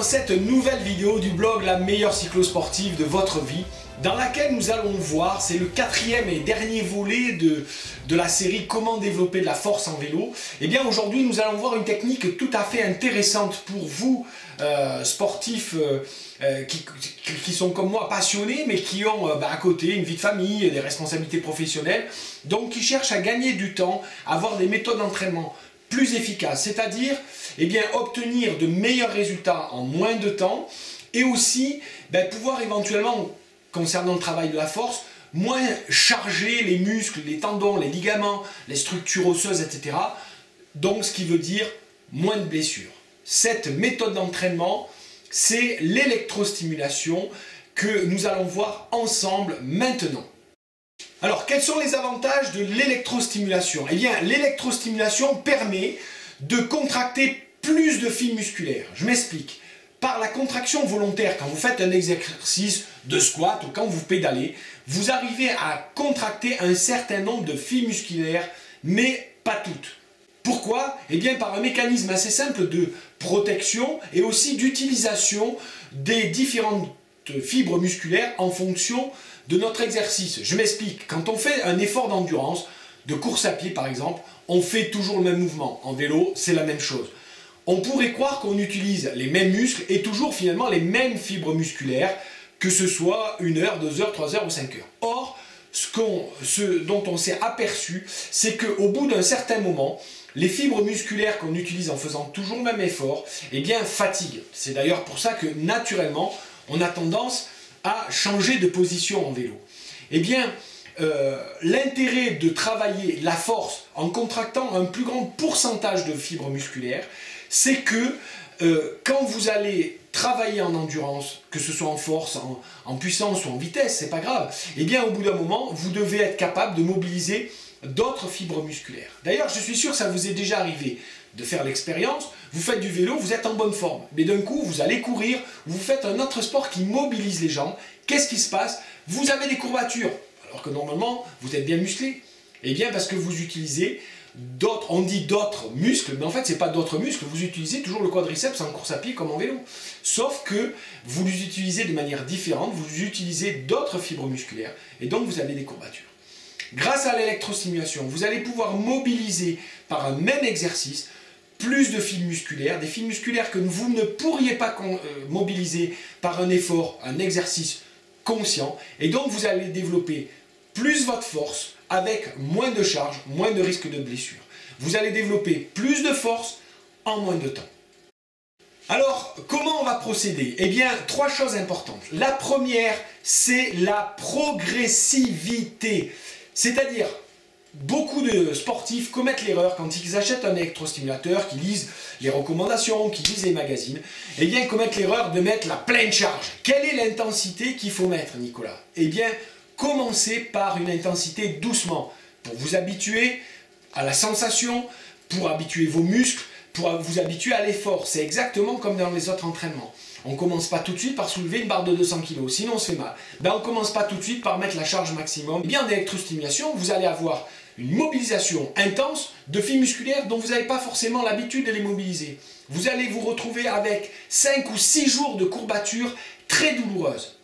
cette nouvelle vidéo du blog La meilleure cyclosportive de votre vie, dans laquelle nous allons voir, c'est le quatrième et dernier volet de la série Comment développer de la force en vélo. Et bien aujourd'hui nous allons voir une technique tout à fait intéressante pour vous sportifs qui sont comme moi passionnés mais qui ont à côté une vie de famille, des responsabilités professionnelles, donc qui cherchent à gagner du temps, avoir des méthodes d'entraînement plus efficaces, c'est-à-dire obtenir de meilleurs résultats en moins de temps et aussi pouvoir éventuellement, concernant le travail de la force, moins charger les muscles, les tendons, les ligaments, les structures osseuses, etc. Donc ce qui veut dire moins de blessures. Cette méthode d'entraînement, c'est l'électrostimulation que nous allons voir ensemble maintenant. Alors, quels sont les avantages de l'électrostimulation? Eh bien, l'électrostimulation permet de contracter plus de fibres musculaires. Je m'explique. Par la contraction volontaire, quand vous faites un exercice de squat ou quand vous pédalez, vous arrivez à contracter un certain nombre de fibres musculaires, mais pas toutes. Pourquoi? Eh bien, par un mécanisme assez simple de protection et aussi d'utilisation des différentes fibres musculaires en fonction de notre exercice. Je m'explique. Quand on fait un effort d'endurance, de course à pied par exemple, on fait toujours le même mouvement. En vélo, c'est la même chose. On pourrait croire qu'on utilise les mêmes muscles et toujours finalement les mêmes fibres musculaires, que ce soit 1 heure, 2 heures, 3 heures ou 5 heures. Or, ce dont on s'est aperçu, c'est qu'au bout d'un certain moment, les fibres musculaires qu'on utilise en faisant toujours le même effort, fatiguent. C'est d'ailleurs pour ça que naturellement, on a tendance à changer de position en vélo. L'intérêt de travailler la force en contractant un plus grand pourcentage de fibres musculaires, c'est que quand vous allez travailler en endurance, que ce soit en force, en puissance ou en vitesse, c'est pas grave, au bout d'un moment, vous devez être capable de mobiliser d'autres fibres musculaires. D'ailleurs, je suis sûr que ça vous est déjà arrivé de faire l'expérience, vous faites du vélo, vous êtes en bonne forme, mais d'un coup, vous allez courir, vous faites un autre sport qui mobilise les jambes, qu'est-ce qui se passe? Vous avez des courbatures, alors que normalement, vous êtes bien musclé. Parce que vous utilisez d'autres, on dit d'autres muscles, mais en fait, ce n'est pas d'autres muscles, vous utilisez toujours le quadriceps en course à pied comme en vélo. Sauf que vous les utilisez de manière différente, vous utilisez d'autres fibres musculaires, et donc vous avez des courbatures. Grâce à l'électrostimulation, vous allez pouvoir mobiliser par un même exercice plus de fibres musculaires, des fibres musculaires que vous ne pourriez pas mobiliser par un effort, un exercice conscient, et donc vous allez développer plus votre force avec moins de charge, moins de risque de blessure. Vous allez développer plus de force en moins de temps. Alors, comment on va procéder? 3 choses importantes. La première, c'est la progressivité. C'est-à-dire, beaucoup de sportifs commettent l'erreur quand ils achètent un électrostimulateur, qu'ils lisent les recommandations, qu'ils lisent les magazines, ils commettent l'erreur de mettre la pleine charge. Quelle est l'intensité qu'il faut mettre, Nicolas? Commencez par une intensité doucement, pour vous habituer à la sensation, pour habituer vos muscles, pour vous habituer à l'effort. C'est exactement comme dans les autres entraînements. On ne commence pas tout de suite par soulever une barre de 200 kg, sinon on se fait mal. On ne commence pas tout de suite par mettre la charge maximum. En électrostimulation, vous allez avoir une mobilisation intense de fibres musculaires dont vous n'avez pas forcément l'habitude de les mobiliser. Vous allez vous retrouver avec 5 ou 6 jours de courbatures très douloureuses.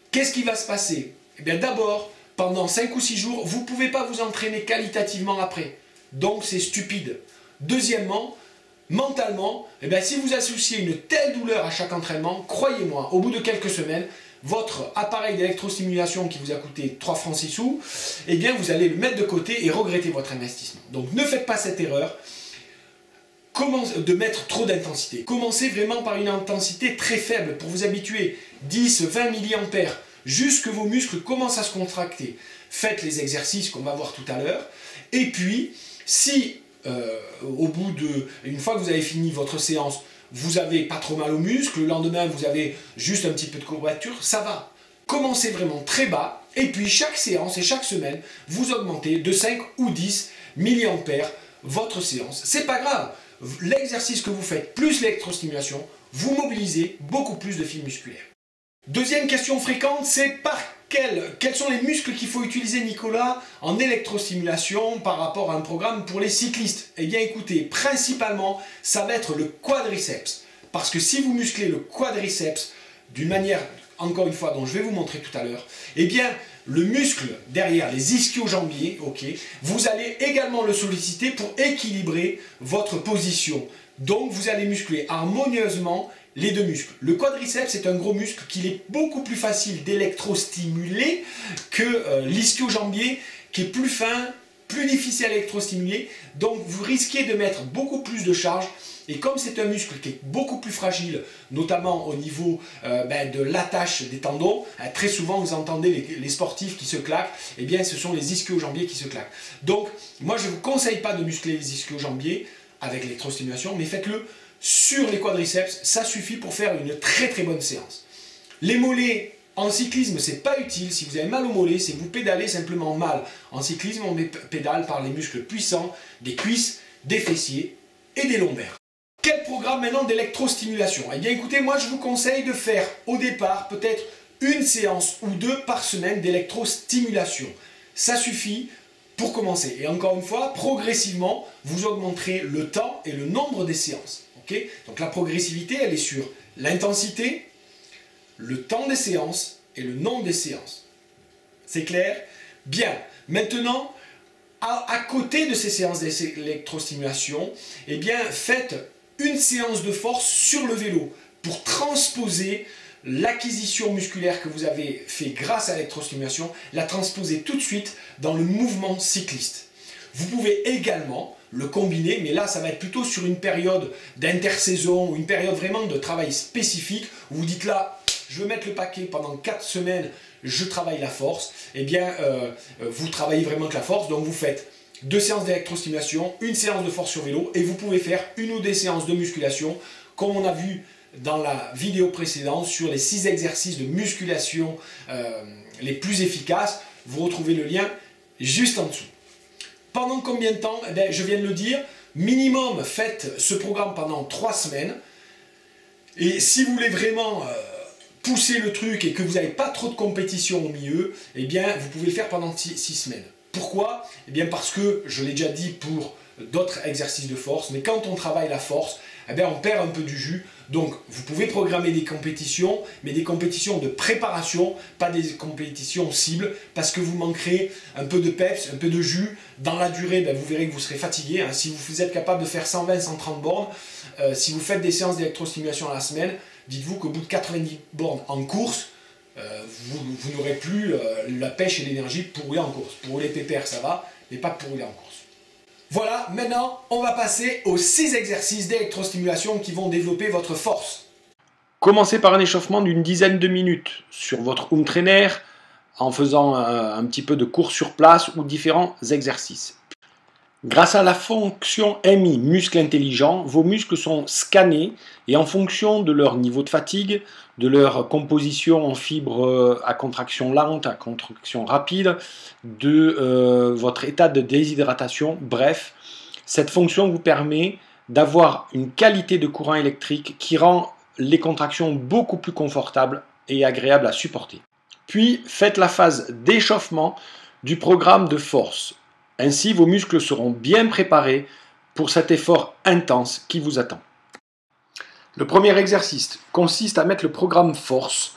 Qu'est-ce qui va se passer? D'abord, pendant 5 ou 6 jours, vous ne pouvez pas vous entraîner qualitativement après. Donc c'est stupide. Deuxièmement, mentalement, si vous associez une telle douleur à chaque entraînement, croyez-moi, au bout de quelques semaines, votre appareil d'électrostimulation qui vous a coûté 3 francs 6 sous, vous allez le mettre de côté et regretter votre investissement. Donc ne faites pas cette erreur de mettre trop d'intensité. Commencez vraiment par une intensité très faible pour vous habituer. 10, 20 mA, juste que vos muscles commencent à se contracter. Faites les exercices qu'on va voir tout à l'heure. Et puis, si une fois que vous avez fini votre séance, vous n'avez pas trop mal aux muscles, le lendemain vous avez juste un petit peu de courbature, ça va. Commencez vraiment très bas, et puis chaque séance et chaque semaine, vous augmentez de 5 ou 10 mA votre séance. C'est pas grave, l'exercice que vous faites plus l'électrostimulation, vous mobilisez beaucoup plus de fibres musculaires. Deuxième question fréquente, c'est quels sont les muscles qu'il faut utiliser, Nicolas, en électrostimulation par rapport à un programme pour les cyclistes? Écoutez, principalement, ça va être le quadriceps. Parce que si vous musclez le quadriceps d'une manière, encore une fois, dont je vais vous montrer tout à l'heure, eh bien, le muscle derrière les ischio-jambiers, ok, vous allez également le solliciter pour équilibrer votre position. Donc, vous allez muscler harmonieusement les deux muscles. Le quadriceps est un gros muscle qu'il est beaucoup plus facile d'électrostimuler que l'ischio-jambier qui est plus fin, plus difficile à électrostimuler. Donc, vous risquez de mettre beaucoup plus de charge. Et comme c'est un muscle qui est beaucoup plus fragile, notamment au niveau de l'attache des tendons, très souvent vous entendez les sportifs qui se claquent, eh bien ce sont les ischio-jambiers qui se claquent. Donc moi je ne vous conseille pas de muscler les ischio-jambiers avec l'électrostimulation, mais faites-le sur les quadriceps, ça suffit pour faire une très très bonne séance. Les mollets, en cyclisme, c'est pas utile. Si vous avez mal aux mollets, c'est que vous pédalez simplement mal. En cyclisme, on pédale par les muscles puissants des cuisses, des fessiers et des lombaires. Quel programme maintenant d'électrostimulation? Eh bien écoutez, moi je vous conseille de faire au départ peut-être une séance ou deux par semaine d'électrostimulation. Ça suffit pour commencer. Et encore une fois, progressivement, vous augmenterez le temps et le nombre des séances. Okay? Donc la progressivité, elle est sur l'intensité, le temps des séances et le nombre des séances. C'est clair? Bien. Maintenant, à côté de ces séances d'électrostimulation, eh bien faites une séance de force sur le vélo pour transposer l'acquisition musculaire que vous avez fait grâce à l'électrostimulation, la transposer tout de suite dans le mouvement cycliste. Vous pouvez également le combiner, mais là ça va être plutôt sur une période d'intersaison ou une période vraiment de travail spécifique où vous dites là, je veux mettre le paquet pendant 4 semaines, je travaille la force. Eh bien, vous travaillez vraiment que la force, donc vous faites 2 séances d'électrostimulation, une séance de force sur vélo et vous pouvez faire une ou des séances de musculation comme on a vu dans la vidéo précédente sur les 6 exercices de musculation les plus efficaces. Vous retrouvez le lien juste en dessous. Pendant combien de temps? Eh bien, je viens de le dire, minimum faites ce programme pendant 3 semaines et si vous voulez vraiment pousser le truc et que vous n'avez pas trop de compétition au milieu, eh bien vous pouvez le faire pendant 6 semaines. Pourquoi? Eh bien parce que, je l'ai déjà dit pour d'autres exercices de force, mais quand on travaille la force, eh bien on perd un peu du jus. Donc vous pouvez programmer des compétitions, mais des compétitions de préparation, pas des compétitions cibles, parce que vous manquerez un peu de peps, un peu de jus. Dans la durée, ben, vous verrez que vous serez fatigué. Hein. Si vous êtes capable de faire 120, 130 bornes, si vous faites des séances d'électrostimulation à la semaine, dites-vous qu'au bout de 90 bornes en course, vous n'aurez plus la pêche et l'énergie pour rouler en course. Pour rouler pépère, ça va, mais pas pour rouler en course. Voilà, maintenant, on va passer aux 6 exercices d'électrostimulation qui vont développer votre force. Commencez par un échauffement d'une dizaine de minutes sur votre home trainer en faisant un petit peu de course sur place ou différents exercices. Grâce à la fonction MI, muscle intelligent, vos muscles sont scannés et en fonction de leur niveau de fatigue, de leur composition en fibres à contraction lente, à contraction rapide, de votre état de déshydratation, bref, cette fonction vous permet d'avoir une qualité de courant électrique qui rend les contractions beaucoup plus confortables et agréables à supporter. Puis, faites la phase d'échauffement du programme de force. Ainsi, vos muscles seront bien préparés pour cet effort intense qui vous attend. Le premier exercice consiste à mettre le programme force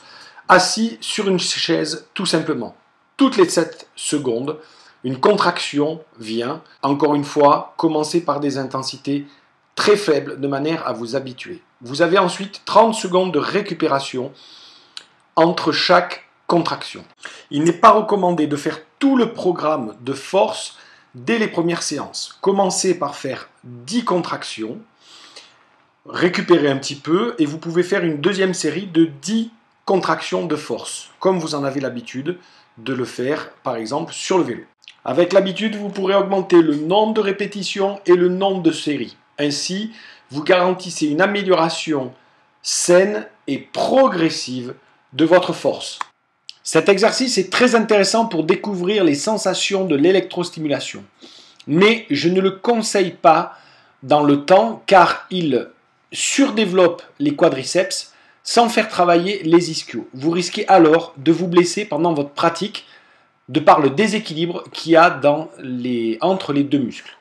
assis sur une chaise tout simplement. Toutes les 7 secondes, une contraction vient. Encore une fois, commencez par des intensités très faibles de manière à vous habituer. Vous avez ensuite 30 secondes de récupération entre chaque contraction. Il n'est pas recommandé de faire tout le programme de force dès les premières séances. Commencez par faire 10 contractions, récupérez un petit peu et vous pouvez faire une deuxième série de 10 contractions de force, comme vous en avez l'habitude de le faire par exemple sur le vélo. Avec l'habitude, vous pourrez augmenter le nombre de répétitions et le nombre de séries. Ainsi, vous garantissez une amélioration saine et progressive de votre force. Cet exercice est très intéressant pour découvrir les sensations de l'électrostimulation. Mais je ne le conseille pas dans le temps car il surdéveloppe les quadriceps sans faire travailler les ischios. Vous risquez alors de vous blesser pendant votre pratique de par le déséquilibre qu'il y a entre les deux muscles.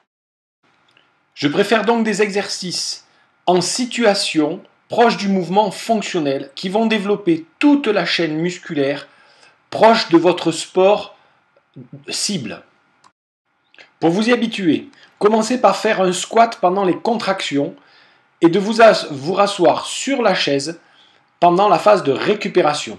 Je préfère donc des exercices en situation proches du mouvement fonctionnel qui vont développer toute la chaîne musculaire proche de votre sport cible. Pour vous y habituer, commencez par faire un squat pendant les contractions et de vous rasseoir sur la chaise pendant la phase de récupération.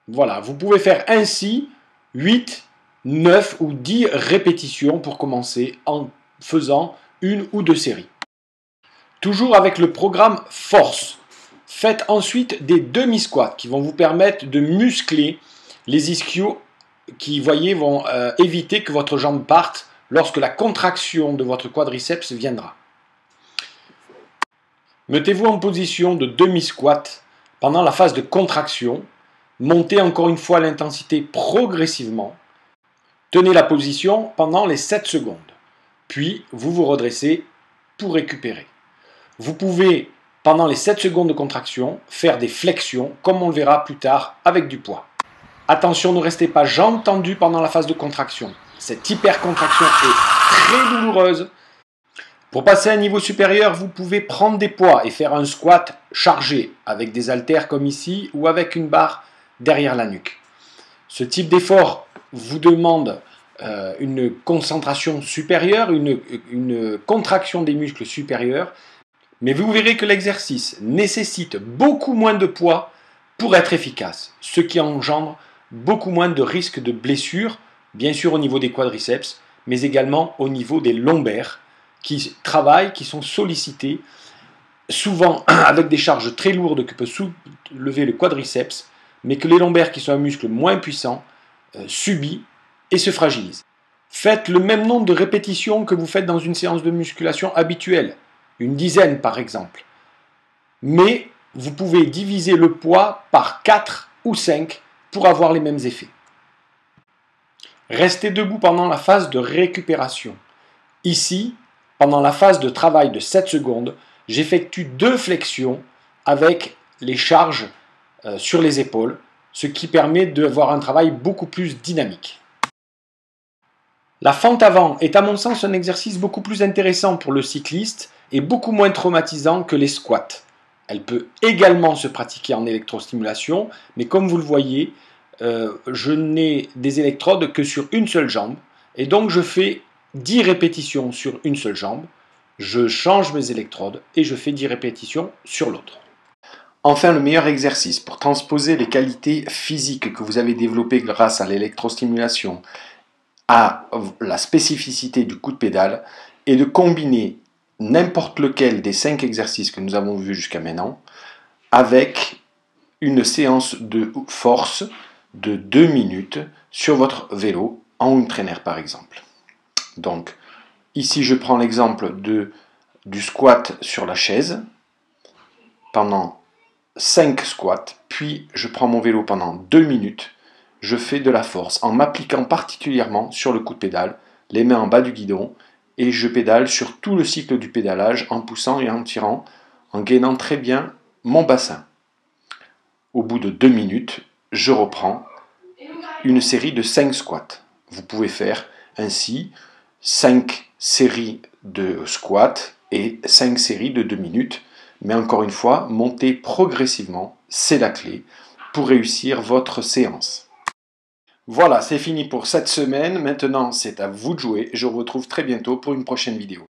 Voilà, vous pouvez faire ainsi 8, 9 ou 10 répétitions pour commencer en faisant une ou deux séries. Toujours avec le programme force. Faites ensuite des demi-squats qui vont vous permettre de muscler les ischios qui, voyez, vont éviter que votre jambe parte lorsque la contraction de votre quadriceps viendra. Mettez-vous en position de demi-squat pendant la phase de contraction. Montez encore une fois l'intensité progressivement. Tenez la position pendant les 7 secondes. Puis, vous vous redressez pour récupérer. Vous pouvez, pendant les 7 secondes de contraction, faire des flexions, comme on le verra plus tard, avec du poids. Attention, ne restez pas jambes tendues pendant la phase de contraction. Cette hypercontraction est très douloureuse. Pour passer à un niveau supérieur, vous pouvez prendre des poids et faire un squat chargé, avec des haltères comme ici, ou avec une barre derrière la nuque. Ce type d'effort vous demande une concentration supérieure, une contraction des muscles supérieurs, mais vous verrez que l'exercice nécessite beaucoup moins de poids pour être efficace, ce qui engendre beaucoup moins de risques de blessures, bien sûr au niveau des quadriceps, mais également au niveau des lombaires, qui travaillent, qui sont sollicités, souvent avec des charges très lourdes que peut soulever le quadriceps, mais que les lombaires, qui sont un muscle moins puissant, subit et se fragilise. Faites le même nombre de répétitions que vous faites dans une séance de musculation habituelle, une dizaine par exemple. Mais vous pouvez diviser le poids par 4 ou 5 pour avoir les mêmes effets. Restez debout pendant la phase de récupération. Ici, pendant la phase de travail de 7 secondes, j'effectue 2 flexions avec les charges sur les épaules, ce qui permet d'avoir un travail beaucoup plus dynamique. La fente avant est à mon sens un exercice beaucoup plus intéressant pour le cycliste et beaucoup moins traumatisant que les squats. Elle peut également se pratiquer en électrostimulation, mais comme vous le voyez, je n'ai des électrodes que sur une seule jambe, et donc je fais 10 répétitions sur une seule jambe, je change mes électrodes et je fais 10 répétitions sur l'autre. Enfin, le meilleur exercice pour transposer les qualités physiques que vous avez développées grâce à l'électrostimulation à la spécificité du coup de pédale est de combiner n'importe lequel des 5 exercices que nous avons vus jusqu'à maintenant avec une séance de force de 2 minutes sur votre vélo en home trainer par exemple. Donc ici je prends l'exemple du squat sur la chaise pendant 5 squats, puis je prends mon vélo pendant 2 minutes, je fais de la force en m'appliquant particulièrement sur le coup de pédale, les mains en bas du guidon, et je pédale sur tout le cycle du pédalage en poussant et en tirant, en gainant très bien mon bassin. Au bout de 2 minutes, je reprends une série de 5 squats. Vous pouvez faire ainsi 5 séries de squats et 5 séries de 2 minutes. Mais encore une fois, montez progressivement, c'est la clé pour réussir votre séance. Voilà, c'est fini pour cette semaine. Maintenant, c'est à vous de jouer. Je vous retrouve très bientôt pour une prochaine vidéo.